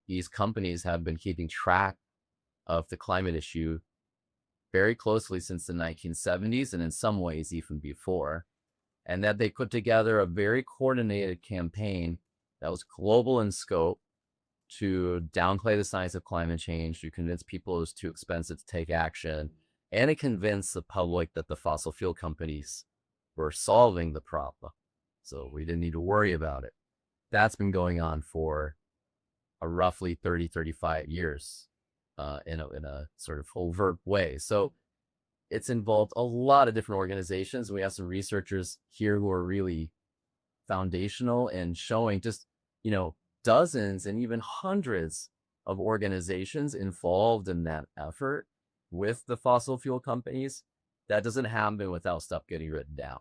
these companies have been keeping track of the climate issue very closely since the 1970s, and in some ways even before, and that they put together a very coordinated campaign that was global in scope to downplay the science of climate change, to convince people it was too expensive to take action, and to convince the public that the fossil fuel companies were solving the problem. So we didn't need to worry about it. That's been going on for a roughly 30, 35 years in a sort of overt way. So it's involved a lot of different organizations. We have some researchers here who are really foundational in showing just, dozens and even hundreds of organizations involved in that effort with the fossil fuel companies. That doesn't happen without stuff getting written down,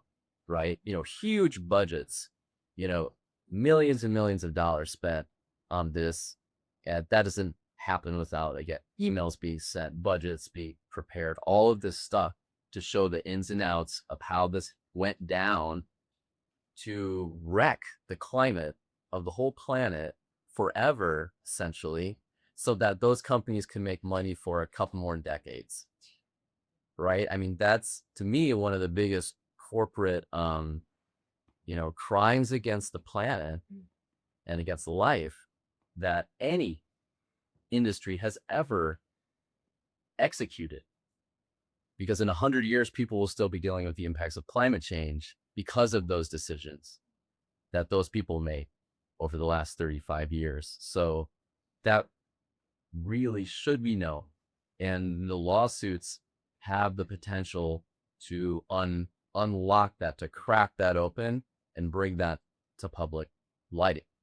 right? Huge budgets, you know, millions and millions of dollars spent on this. And that doesn't happen without, again, emails being sent, budgets being prepared, all of this stuff to show the ins and outs of how this went down to wreck the climate of the whole planet forever, essentially, so that those companies can make money for a couple more decades, right? I mean, that's, to me, one of the biggest corporate, crimes against the planet and against life that any industry has ever executed. Because in 100 years, people will still be dealing with the impacts of climate change because of those decisions that those people made over the last 35 years. So that really should be known. And the lawsuits have the potential to unlock that, to crack that open and bring that to public lighting.